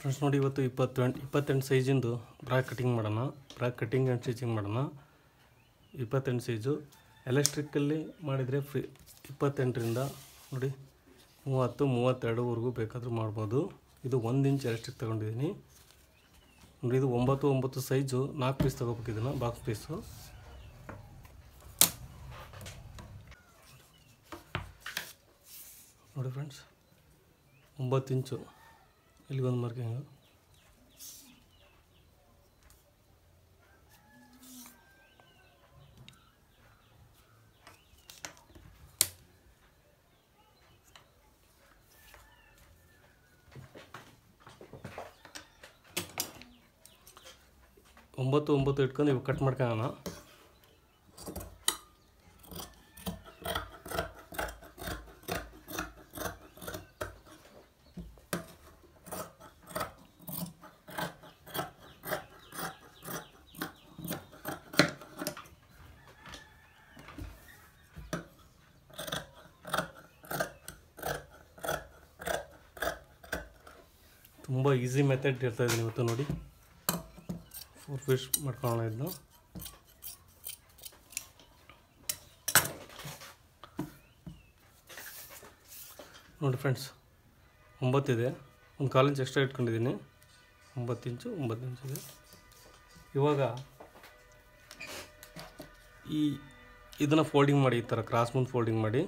Friends ನೋಡಿ ಇವತ್ತು 28 ಸೈಜಿಂದು ಬ್ರಾಕ್ cutting ಮಾಡೋಣ. ಬ್ರಾಕ್ ಕಟಿಂಗ್ ಆ್ಯಂಡ್ ಸ್ಟಿಚಿಂಗ್ ಮಾಡೋಣ. 28 ಸೈಜು ಎಲೆಕ್ಟ್ರಿಕಲ್ಲಿ ಮಾಡಿದರೆ ಫ್ರೀ 28ರಿಂದ ನೋಡಿ 30-32ವರೆಗೂ ಬೇಕಾದರೂ ಮಾಡ್ಬೋದು. ಇದು 1 ಇಂಚ್ ಎಲೆಕ್ಟ್ರಿಕ್ ತೊಗೊಂಡಿದ್ದೀನಿ ನೋಡಿ. ಇದು 9 ಸೈಜು 4 ಪೀಸ್ ತೊಗೋಬೇಕು. ಇದನ್ನು ಬಾಕ್ಸ್ ಪೀಸು ನೋಡಿ ಫ್ರೆಂಡ್ಸ್. 9 ಇಂಚು ಇಲ್ಲಿಗೊಂದು ಮಾರ್ಕಿಂಗು. ಒಂಬತ್ತು ಇಟ್ಕೊಂಡು ಇವು ಕಟ್ ಮಾಡ್ಕೊಳ್ಳೋಣ. ತುಂಬ ಈಸಿ ಮೆಥಡ್ ಇರ್ತಾಯಿದ್ದೀನಿ ಇವತ್ತು ನೋಡಿ. 4 ಪೀಸ್ ಮಾಡ್ಕೊಳ್ಳೋಣ ಇದನ್ನು. ನೋಡಿ ಫ್ರೆಂಡ್ಸ್, 9 ಇದೆ. ಒಂದು 1/4 ಇಂಚ್ ಎಕ್ಸ್ಟ್ರಾ ಇಟ್ಕೊಂಡಿದ್ದೀನಿ. 9 ಇಂಚು ಇದೆ. ಇವಾಗ ಇದನ್ನು ಫೋಲ್ಡಿಂಗ್ ಮಾಡಿ, ಈ ಥರ ಕ್ರಾಸ್ ಮುಂದೆ ಫೋಲ್ಡಿಂಗ್ ಮಾಡಿ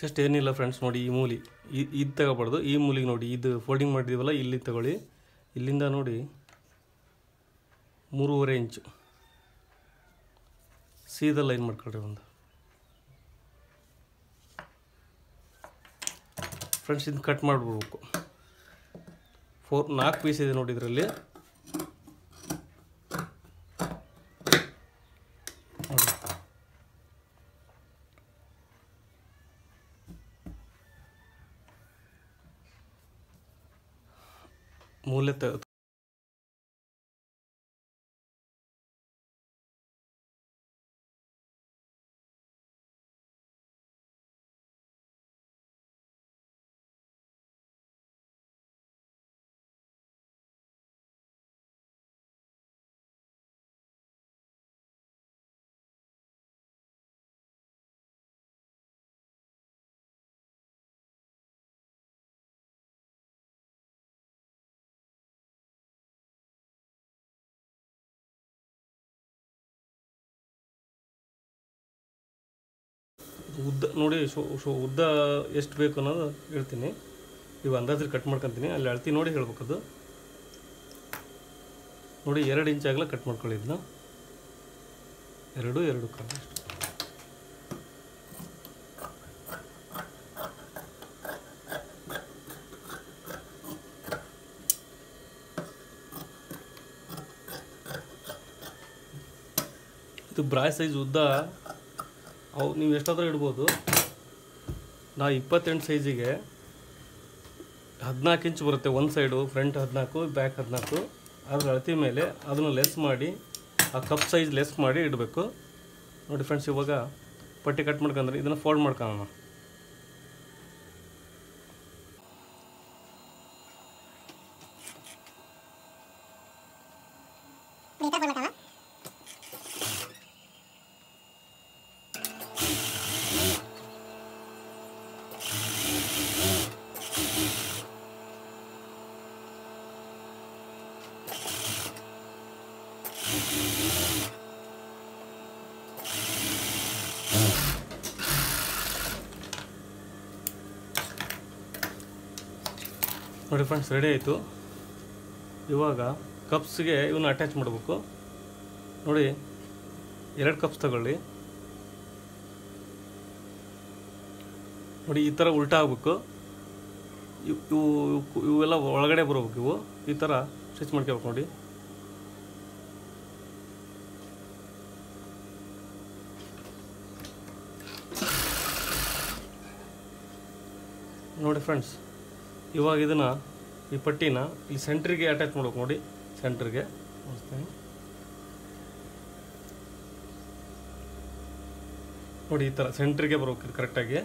ಜಸ್ಟ್ ಏನಿಲ್ಲ ಫ್ರೆಂಡ್ಸ್ ನೋಡಿ. ಈ ಮೂಲಿ ಇದು ತಗೋಬಾರ್ದು. ಈ ಮೂಲಿಗೆ ನೋಡಿ, ಇದು ಫೋಲ್ಡಿಂಗ್ ಮಾಡಿದ್ದೀವಲ್ಲ, ಇಲ್ಲಿ ತಗೊಳ್ಳಿ. ಇಲ್ಲಿಂದ ನೋಡಿ 3.5 ಇಂಚು ಸೀದಾ ಲೈನ್ ಮಾಡ್ಕೊಳ್ರಿ. ಒಂದು ಫ್ರೆಂಡ್ಸ್ ಇದು ಕಟ್ ಮಾಡಿಬಿಡ್ಬೇಕು. 4 ಪೀಸ್ ಇದೆ ನೋಡಿ ಇದರಲ್ಲಿ. ಮೂಲೆ ಉದ್ದ ನೋಡಿ. ಉದ್ದ ಎಷ್ಟು ಬೇಕು ಅನ್ನೋದು ಹೇಳ್ತೀನಿ. ಇವು ಅಂದಾಜು ಕಟ್ ಮಾಡ್ಕೊತೀನಿ. ಅಲ್ಲಿ ಅಳ್ತಿ ನೋಡಿ ಹೇಳ್ಬೇಕದು ನೋಡಿ. 2 ಇಂಚ್ ಆಗಲ್ಲ ಕಟ್ ಮಾಡ್ಕೊಳ್ಳಿ ಇದನ್ನ. 2 ಕಾಲು ಅಷ್ಟು. ಇದು ಬ್ರಾಯ್ ಸೈಜ್ ಉದ್ದ ನೀವು ಎಷ್ಟಾದರೂ ಇಡ್ಬೋದು. ನಾ 28 ಸೈಜಿಗೆ 14 ಇಂಚ್ ಬರುತ್ತೆ. ಒಂದು ಸೈಡು ಫ್ರಂಟ್ 14, ಬ್ಯಾಕ್ 14. ಅದ್ರ ಅಳತೆ ಮೇಲೆ ಅದನ್ನು ಲೆಸ್ ಮಾಡಿ, ಆ ಕಪ್ ಸೈಜ್ ಲೆಸ್ ಮಾಡಿ ಇಡಬೇಕು ನೋಡಿ ಫ್ರೆಂಡ್ಸ್. ಇವಾಗ ಪಟ್ಟಿ ಕಟ್ ಮಾಡ್ಕೊಂಡ್ರೆ ಇದನ್ನು ಫೋಲ್ಡ್ ಮಾಡ್ಕೊಳ್ಳೋಣ. ನೋಡಿ ಫ್ರೆಂಡ್ಸ್, ರೆಡಿ ಆಯಿತು. ಇವಾಗ ಕಪ್ಸ್ಗೆ ಇವನ್ನ ಅಟ್ಯಾಚ್ ಮಾಡಬೇಕು ನೋಡಿ. 2 ಕಪ್ಸ್ ತಗೊಳ್ಳಿ ನೋಡಿ. ಈ ಥರ ಉಲ್ಟಾ ಆಗಬೇಕು. ಇವೆಲ್ಲ ಒಳಗಡೆ ಬರಬೇಕು. ಇವು ಈ ಥರ ಸ್ಟಿಚ್ ಮಾಡ್ಕೋಬೇಕು ನೋಡಿ. ನೋಡಿ ಫ್ರೆಂಡ್ಸ್, ಇವಾಗ ಇದನ್ನು ಈ ಪಟ್ಟಿನ ಈ ಸೆಂಟ್ರಿಗೆ ಅಟ್ಯಾಚ್ ಮಾಡ್ಬೇಕು ನೋಡಿ. ಸೆಂಟ್ರಿಗೆ ತೋರಿಸ್ತೀನಿ ನೋಡಿ, ಈ ಥರ ಸೆಂಟ್ರಿಗೆ ಬರಬೇಕು ಇದು ಕರೆಕ್ಟಾಗಿ.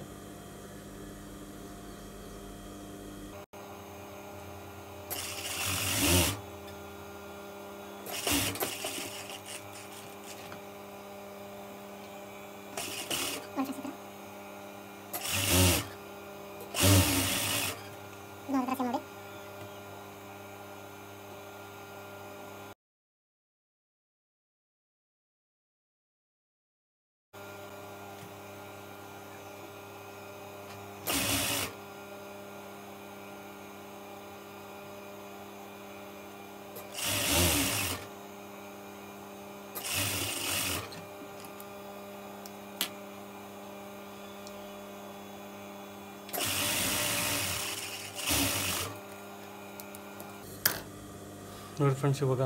ನೋಡಿ ಫ್ರೆಂಡ್ಸ್, ಇವಾಗ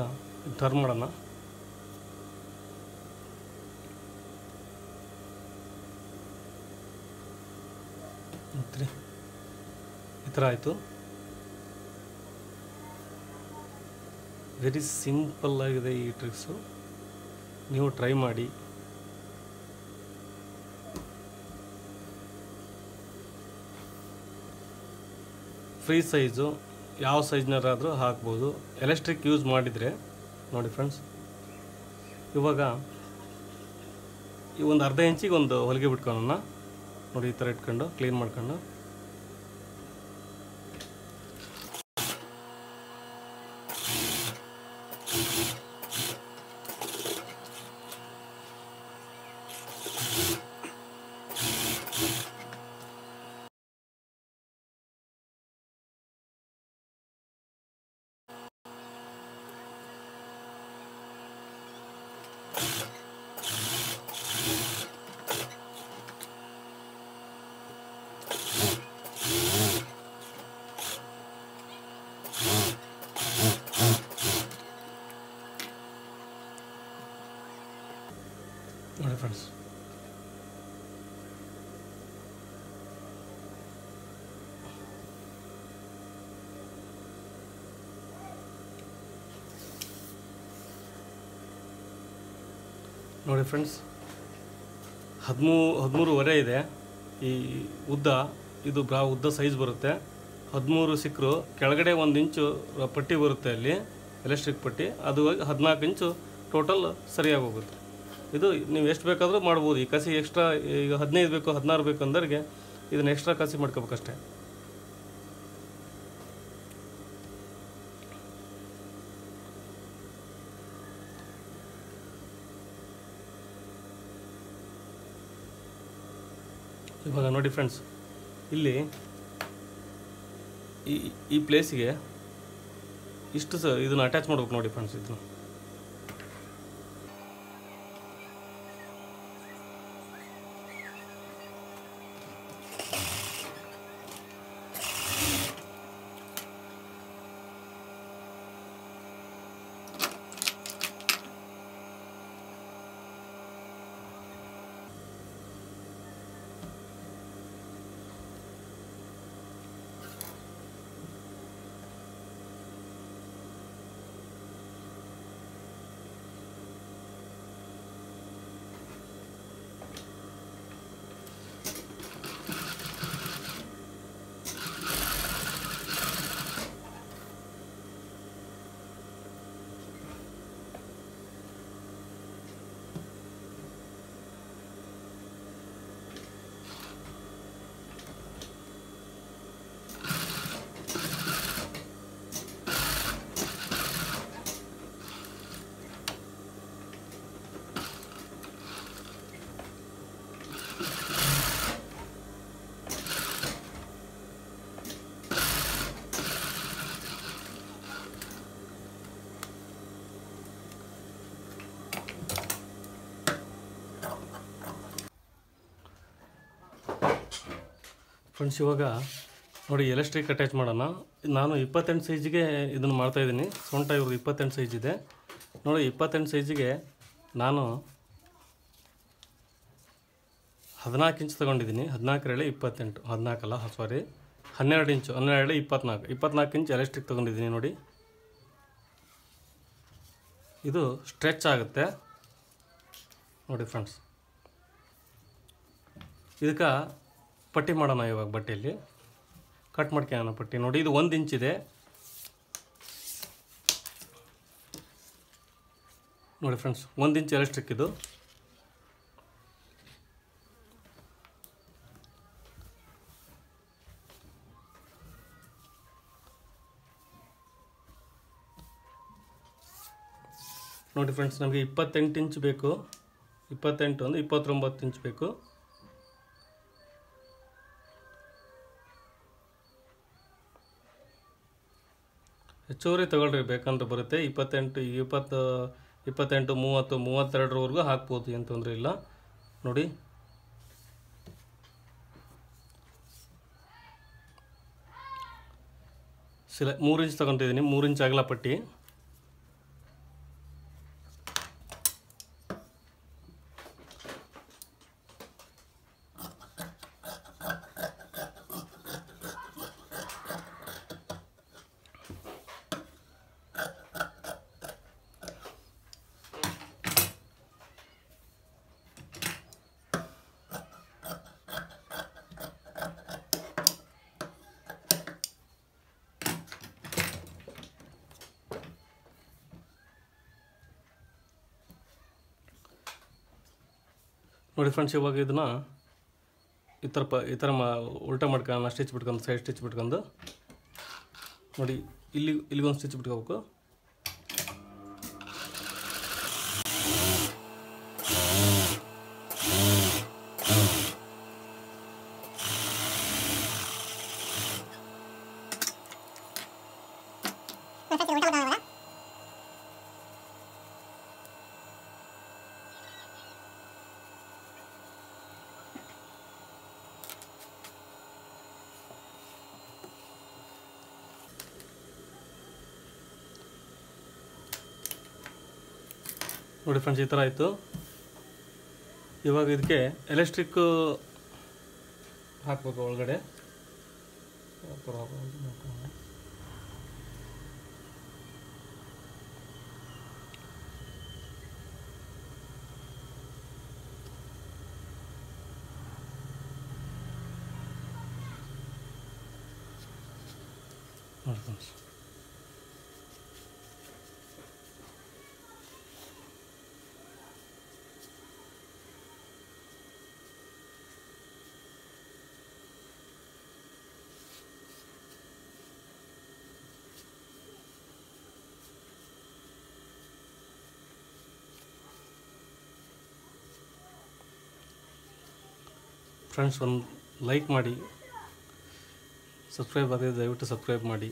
ಟರ್ನ್ ಮಾಡೋಣ. ಮತ್ತೆ ಈ ಥರ ಆಯಿತು. ವೆರಿ ಸಿಂಪಲ್ ಆಗಿದೆ ಈ ಟ್ರಿಕ್ಸು, ನೀವು ಟ್ರೈ ಮಾಡಿ. ಫ್ರೀ ಸೈಜು, ಯಾವ ಸೈಜ್ನರಾದರೂ ಹಾಕ್ಬೋದು. ಎಲೆಕ್ಟ್ರಿಕ್ ಯೂಸ್ ಮಾಡಿದರೆ ನೋಡಿ ಫ್ರೆಂಡ್ಸ್, ಇವಾಗ ಈ ಒಂದು ಅರ್ಧ ಇಂಚಿಗೆ ಒಂದು ಹೊಲಿಗೆ ಬಿಟ್ಕೊಳ್ಳೋಣ. ನೋಡಿ, ಈ ಥರ ಇಟ್ಕೊಂಡು ಕ್ಲೀನ್ ಮಾಡ್ಕೊಂಡು ನೋಡಿ ಫ್ರೆಂಡ್ಸ್. ನೋಡಿ ಫ್ರೆಂಡ್ಸ್, 13.5 ಇದೆ ಈ ಉದ್ದ. ಇದು ಉದ್ದ ಸೈಜ್ ಬರುತ್ತೆ. 13 ಸಿಕ್ಕರು ಕೆಳಗಡೆ 1 ಇಂಚು ಪಟ್ಟಿ ಬರುತ್ತೆ ಅಲ್ಲಿ, ಎಲೆಕ್ಟ್ರಿಕ್ ಪಟ್ಟಿ. ಅದು 14 ಇಂಚು ಟೋಟಲ್ ಸರಿಯಾಗಿ ಹೋಗುತ್ತೆ. ಇದು ನೀವು ಎಷ್ಟು ಬೇಕಾದರೂ ಮಾಡ್ಬೋದು. ಈ ಕಸಿ ಎಕ್ಸ್ಟ್ರಾ, ಈಗ 15 ಬೇಕು 16 ಬೇಕು ಅಂದವ್ರಿಗೆ ಇದನ್ನು ಎಕ್ಸ್ಟ್ರಾ ಕಸಿ ಮಾಡ್ಕೋಬೇಕಷ್ಟೆ. ಇವಾಗ ನೋಡಿ ಫ್ರೆಂಡ್ಸ್, ಇಲ್ಲಿ ಈ ಪ್ಲೇಸಿಗೆ ಇಷ್ಟು ಇದನ್ನು ಅಟ್ಯಾಚ್ ಮಾಡ್ಬೇಕು. ನೋಡಿ ಫ್ರೆಂಡ್ಸ್, ಇದನ್ನು ಫ್ರೆಂಡ್ಸ್, ಇವಾಗ ನೋಡಿ ಎಲೆಕ್ಟ್ರಿಕ್ ಅಟ್ಯಾಚ್ ಮಾಡೋಣ. ನಾನು 28 ಸೈಜಿಗೆ ಇದನ್ನು ಮಾಡ್ತಾಯಿದ್ದೀನಿ. ಸೊಂಟ ಇವ್ರದ್ದು 28 ಸೈಜ್ ಇದೆ. ನೋಡಿ, 28 ಸೈಜಿಗೆ ನಾನು 14 ಇಂಚ್ ತೊಗೊಂಡಿದ್ದೀನಿ. 14 28, 14 ಅಲ್ಲ, ಸಾರಿ 12 ಇಂಚು, 12 24 ಇಂಚ್ ಎಲೆಕ್ಟ್ರಿಕ್ ತೊಗೊಂಡಿದ್ದೀನಿ. ನೋಡಿ, ಇದು ಸ್ಟ್ರೆಚ್ ಆಗುತ್ತೆ. ನೋಡಿ ಫ್ರೆಂಡ್ಸ್, ಇದಕ್ಕೆ ಪಟ್ಟಿ ಮಾಡೋಣ ಇವಾಗ. ಬಟ್ಟೆಯಲ್ಲಿ ಕಟ್ ಮಾಡ್ಕೊಳ್ಳೋಣ ಪಟ್ಟಿ. ನೋಡಿ ಇದು 1 ಇಂಚಿದೆ. ನೋಡಿ ಫ್ರೆಂಡ್ಸ್, 1 ಇಂಚ್ ಎಲೆಕ್ಟ್ರಿಕ್ ಇದು. ನೋಡಿ ಫ್ರೆಂಡ್ಸ್, ನಮಗೆ 28 ಇಂಚ್ ಬೇಕು. 28 ಒಂದು 29 ಇಂಚ್ ಬೇಕು. ಹೆಚ್ಚುವರಿ ತಗೊಳ್ರಿ, ಬೇಕಂದ್ರೆ ಬರುತ್ತೆ. 28, 20, 28, 30, 32ವರೆಗೂ ಹಾಕ್ಬೋದು, ಏನು ತೊಂದರೆ ಇಲ್ಲ. ನೋಡಿ ಸಿಲ 3 ಇಂಚ್ ತಗೊತಿದ್ದೀನಿ. 3 ಇಂಚ್ ಅಗಲ ಪಟ್ಟಿ. ನೋಡಿ ಫ್ರೆಂಡ್ಸ್, ಇವಾಗ ಇದನ್ನು ಈ ಥರ ಉಲ್ಟಾ ಮಾಡ್ಕೊಂಡು ಸ್ಟಿಚ್ ಬಿಟ್ಕೊಂಡು, ಸೈಡ್ ಸ್ಟಿಚ್ ಬಿಟ್ಕೊಂಡು ನೋಡಿ ಇಲ್ಲಿಗೊಂದು ಸ್ಟಿಚ್ ಬಿಟ್ಕೋಬೇಕು. ನೋಡಿ ಫ್ರೆಂಡ್ಸ್, ಈ ಥರ ಆಯಿತು. ಇವಾಗ ಇದಕ್ಕೆ ಎಲೆಕ್ಟ್ರಿಕ್ ಹಾಕಬೇಕು ಒಳಗಡೆ. ನೋಡಿ ಫ್ರೆಂಡ್ಸ್, ಫ್ರೆಂಡ್ಸ್ ಒಂದು ಲೈಕ್ ಮಾಡಿ, ಸಬ್ಸ್ಕ್ರೈಬ್ ಆಗಿದೆ ದಯವಿಟ್ಟು ಸಬ್ಸ್ಕ್ರೈಬ್ ಮಾಡಿ.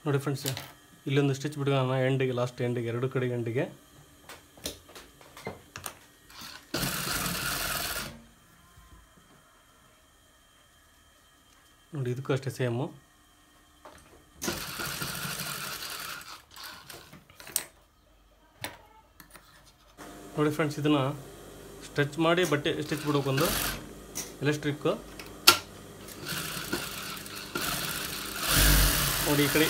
ನೋಡಿ ಫ್ರೆಂಡ್ಸ್, ಇಲ್ಲೊಂದು ಸ್ಟಿಚ್ ಬಿಟ್ಕೊಳ್ಳೋಣ ಎಂಡಿಗೆ, ಲಾಸ್ಟ್ ಎಂಡಿಗೆ, 2 ಕಡೆ ಎಂಡಿಗೆ. ನೋಡಿ ಇದಕ್ಕೂ ಅಷ್ಟೇ ಸೇಮು. ನೋಡಿ ಫ್ರೆಂಡ್ಸ್, ಇದನ್ನು ಸ್ಟ್ರೆಚ್ ಮಾಡಿ ಬಟ್ಟೆ ಸ್ಟಿಚ್ ಬಿಡೋಕೊಂದು ಎಲೆಕ್ಟ್ರಿಕ್. ನೋಡಿ ಈ ಕಡೆ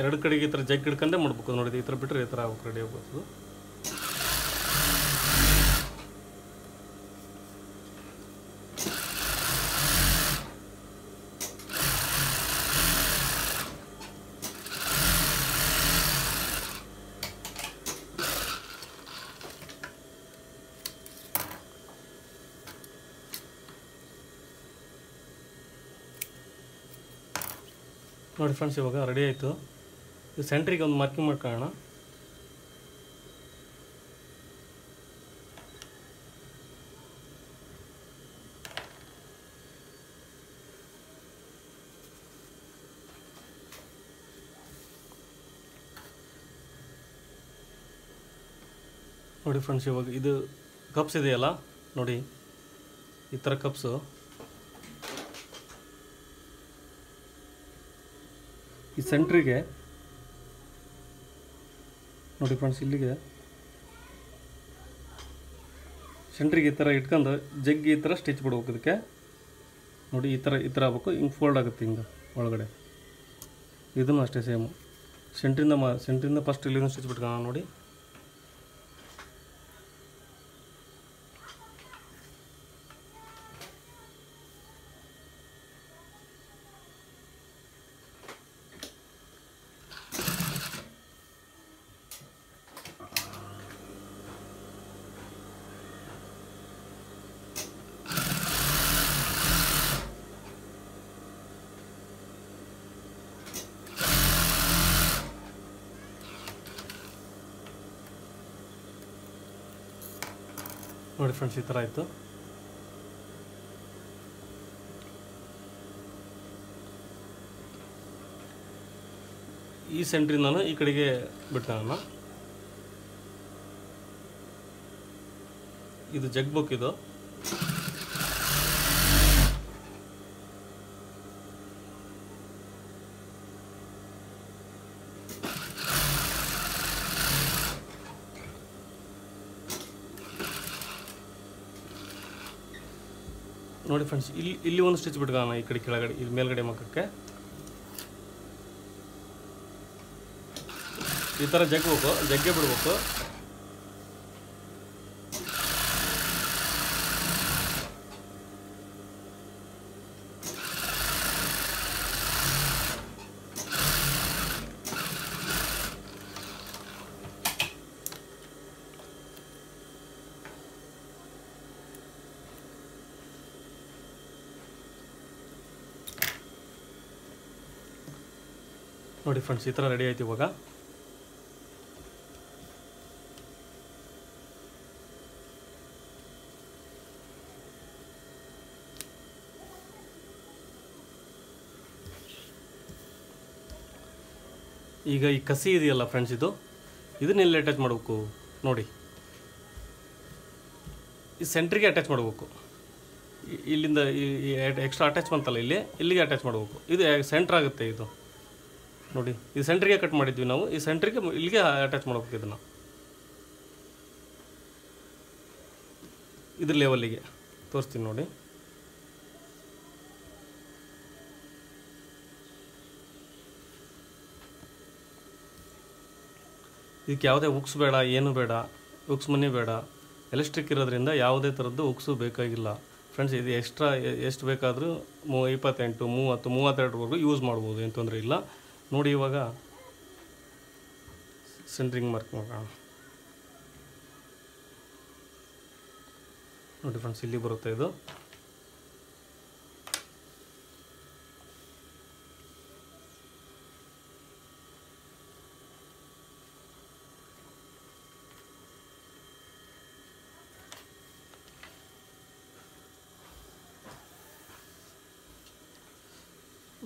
2 ಕಡೆಗೆ ಈ ಥರ ಜಗ್ ಹಿಡ್ಕೊಂಡೆ ಮಾಡ್ಬೇಕು. ನೋಡಿ ಈ ಥರ ಬಿಟ್ಟರೆ ಈ ಥರ ಆಗ್ಬೇಕು, ರೆಡಿ ಆಗ್ಬೋದು. ನೋಡಿ ಫ್ರೆಂಡ್ಸ್, ಇವಾಗ ರೆಡಿ ಆಯಿತು. ಇದು ಸೆಂಟ್ರಿಗೆ ಒಂದು ಮಾರ್ಕಿಂಗ್ ಮಾಡ್ಕೊಳ್ಳೋಣ. ನೋಡಿ ಫ್ರೆಂಡ್ಸ್, ಇವಾಗ ಇದು ಕಪ್ಸ್ ಇದೆಯಲ್ಲ ನೋಡಿ, ಈ ಥರ ಕಪ್ಸು ಈ ಸೆಂಟ್ರಿಗೆ ನೋಡಿ ಫ್ರೆಂಡ್ಸ್, ಇಲ್ಲಿಗೆ ಸೆಂಟ್ರಿಗೆ ಈ ಥರ ಇಟ್ಕೊಂಡು ಜಗ್ಗಿ ಈ ಥರ ಸ್ಟಿಚ್ ಬಿಡ್ಬೇಕು. ಇದಕ್ಕೆ ನೋಡಿ ಈ ಥರ ಆಗ್ಬೇಕು, ಹಿಂಗೆ ಫೋಲ್ಡ್ ಆಗುತ್ತೆ ಹಿಂಗೆ ಒಳಗಡೆ. ಇದನ್ನು ಅಷ್ಟೇ ಸೇಮು, ಸೆಂಟ್ರಿಂದ ಫಸ್ಟ್ ಇಲ್ಲಿಂದ ಸ್ಟಿಚ್ ಬಿಟ್ಕೊಳ್ಳೋಣ. ನೋಡಿ ನೋಡಿ ಫ್ರೆಂಡ್ಸ್, ಈ ಥರ ಆಯಿತು. ಈ ಸೆಂಟ್ರಿಂದ ಈ ಕಡೆಗೆ ಬಿಟ್ಕೊಳ್ಳೋಣ. ಇದು ಜಗ್ಬೇಕು. ಇದು ನೋಡಿ ಫ್ರೆಂಡ್ಸ್, ಇಲ್ಲಿ ಒಂದು ಸ್ಟಿಚ್ ಬಿಟ್ಕೊಳ್ಳೋಣ. ಈ ಕಡೆ ಕೆಳಗಡೆ, ಇದು ಮೇಲ್ಗಡೆ ಮಕ್ಕಕ್ಕೆ ಈ ಥರ ಜಗ್ಗೆ ಬಿಡ್ಬೇಕು. ನೋಡಿ ಫ್ರೆಂಡ್ಸ್, ಈ ಥರ ರೆಡಿ ಆಯ್ತು. ಇವಾಗ ಈಗ ಈ ಕಸಿ ಇದೆಯಲ್ಲ ಫ್ರೆಂಡ್ಸ್, ಇದನ್ನ ಎಲ್ಲಿ ಅಟ್ಯಾಚ್ ಮಾಡಬೇಕು ನೋಡಿ. ಈ ಸೆಂಟ್ರಿಗೆ ಅಟ್ಯಾಚ್ ಮಾಡಬೇಕು. ಇಲ್ಲಿಂದ ಈ ಎಕ್ಸ್ಟ್ರಾ ಅಟ್ಯಾಚ್ ಬಂತಲ್ಲ, ಇಲ್ಲಿಗೆ ಅಟ್ಯಾಚ್ ಮಾಡಬೇಕು. ಇದು ಸೆಂಟ್ರ್ ಆಗುತ್ತೆ. ಇದು ನೋಡಿ, ಇದು ಸೆಂಟ್ರಿಗೆ ಕಟ್ ಮಾಡಿದ್ವಿ ನಾವು. ಈ ಸೆಂಟ್ರಿಗೆ ಇಲ್ಲಿಗೆ ಅಟ್ಯಾಚ್ ಮಾಡಬೇಕು. ಇದನ್ನು ಇದ್ರ ಲೆವೆಲ್ಲಿಗೆ ತೋರಿಸ್ತೀನಿ ನೋಡಿ. ಇದಕ್ಕೆ ಯಾವುದೇ ಉಕ್ಸ್ ಬೇಡ, ಏನು ಬೇಡ, ಉಕ್ಸ್ ಮನಿ ಬೇಡ. ಎಲೆಕ್ಟ್ರಿಕ್ ಇರೋದ್ರಿಂದ ಯಾವುದೇ ಥರದ್ದು ಉಕ್ಸು ಬೇಕಾಗಿಲ್ಲ ಫ್ರೆಂಡ್ಸ್. ಇದು ಎಕ್ಸ್ಟ್ರಾ ಎಷ್ಟು ಬೇಕಾದರೂ 28, 30, 32ವರೆಗೂ ಯೂಸ್ ಮಾಡ್ಬೋದು, ಏನು ತೊಂದರೆ ಇಲ್ಲ. ನೋಡಿ ಇವಾಗ ಸೆಂಟ್ರಿಂಗ್ ಮಾರ್ಕ್ ಮಾಡೋಣ. ನೋಡಿ ಫ್ರೆಂಡ್ಸ್, ಇಲ್ಲಿ ಬರುತ್ತೆ ಇದು.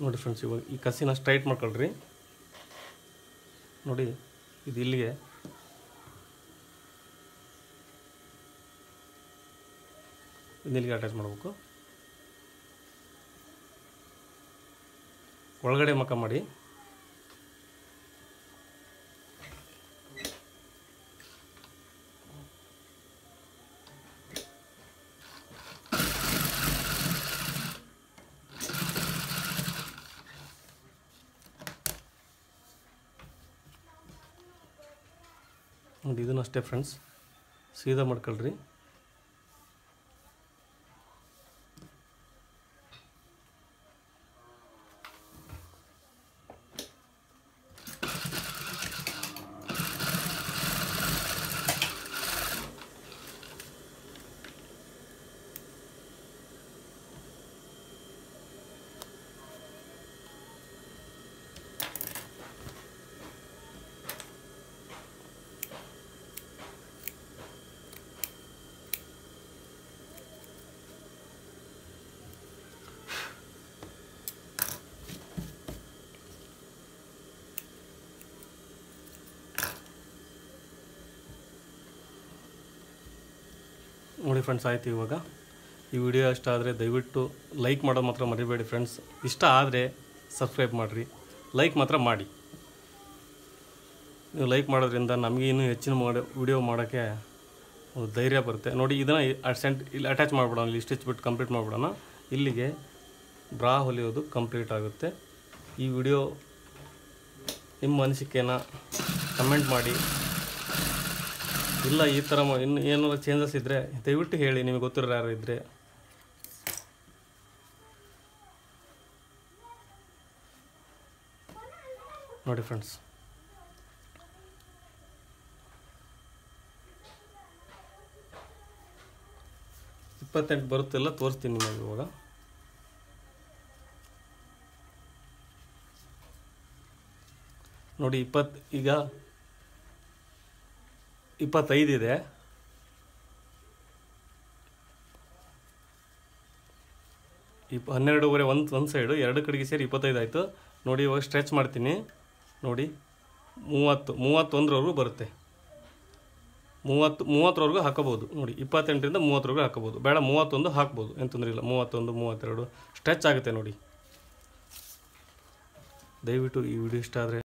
ನೋಡಿ ಫ್ರೆಂಡ್ಸ್, ಇವಾಗ ಈ ಕಸಿನ ಸ್ಟ್ರೈಟ್ ಮಾಡ್ಕೊಳ್ರಿ. ನೋಡಿ, ಇದು ಇಲ್ಲಿಗೆ ಇಲ್ಲಿಗೆ ಅಟ್ಯಾಚ್ ಮಾಡಬೇಕು. ಒಳಗಡೆ ಮಕ್ಕ ಮಾಡಿ. ನೋಡಿ, ಇದನ್ನು ಅಷ್ಟೇ ಫ್ರೆಂಡ್ಸ್, ಸೀದಾ ಮಾಡ್ಕೊಳ್ರಿ. ನೋಡಿ ಫ್ರೆಂಡ್ಸ್, ಆಯಿತು. ಇವಾಗ ಈ ವಿಡಿಯೋ ಇಷ್ಟ ಆದರೆ ದಯವಿಟ್ಟು ಲೈಕ್ ಮಾಡೋದು ಮಾತ್ರ ಮರಿಬೇಡಿ ಫ್ರೆಂಡ್ಸ್. ಇಷ್ಟ ಆದರೆ ಸಬ್ಸ್ಕ್ರೈಬ್ ಮಾಡಿರಿ, ಲೈಕ್ ಮಾತ್ರ ಮಾಡಿ. ನೀವು ಲೈಕ್ ಮಾಡೋದ್ರಿಂದ ನಮಗೆ ಇನ್ನೂ ಹೆಚ್ಚಿನ ವಿಡಿಯೋ ಮಾಡೋಕ್ಕೆ ಒಂದು ಧೈರ್ಯ ಬರುತ್ತೆ. ನೋಡಿ, ಇದನ್ನು ಇಲ್ಲಿ ಅಟ್ಯಾಚ್ ಮಾಡಿಬಿಡೋಣ. ಇಲ್ಲಿ ಸ್ಟಿಚ್ ಬಿಟ್ಟು ಕಂಪ್ಲೀಟ್ ಮಾಡಿಬಿಡೋಣ. ಇಲ್ಲಿಗೆ ಬ್ರಾ ಹೊಲಿಯೋದು ಕಂಪ್ಲೀಟ್ ಆಗುತ್ತೆ. ಈ ವಿಡಿಯೋ ನಿಮ್ಮ ಅನಿಸಿಕೆನ ಕಮೆಂಟ್ ಮಾಡಿ. ಇಲ್ಲ ಈ ಥರ ಇನ್ನು ಏನಾದ್ರು ಚೇಂಜಸ್ ಇದ್ದರೆ ದಯವಿಟ್ಟು ಹೇಳಿ, ನಿಮಗೆ ಗೊತ್ತಿರೋ ಯಾರು ಇದ್ದರೆ. ನೋಡಿ ಫ್ರೆಂಡ್ಸ್, ಇಪ್ಪತ್ತೆಂಟು ಬರುತ್ತೆಲ್ಲ ತೋರಿಸ್ತೀನಿ ನಿಮಗೆ ಇವಾಗ. ನೋಡಿ, ಈಗ 25 ಇದೆ. 12.5 ಒಂದು ಸೈಡು, ಎರಡು ಕಡೆಗೆ ಸೇರಿ 25 ಆಯಿತು. ನೋಡಿ, ಇವಾಗ ಸ್ಟ್ರೆಚ್ ಮಾಡ್ತೀನಿ. ನೋಡಿ, 31ರವರೆಗೂ ಬರುತ್ತೆ. 30ರವರೆಗೂ ಹಾಕೋಬೋದು. ನೋಡಿ, 28ರಿಂದ 30ರವರೆಗೂ ಹಾಕೋಬೋದು. ಬೇಡ 31 ಹಾಕ್ಬೋದು, ಏನು ತೊಂದರೆ ಇಲ್ಲ. 31, 32 ಸ್ಟ್ರೆಚ್ ಆಗುತ್ತೆ. ನೋಡಿ, ದಯವಿಟ್ಟು ಈ ವಿಡಿಯೋ ಇಷ್ಟ ಆದರೆ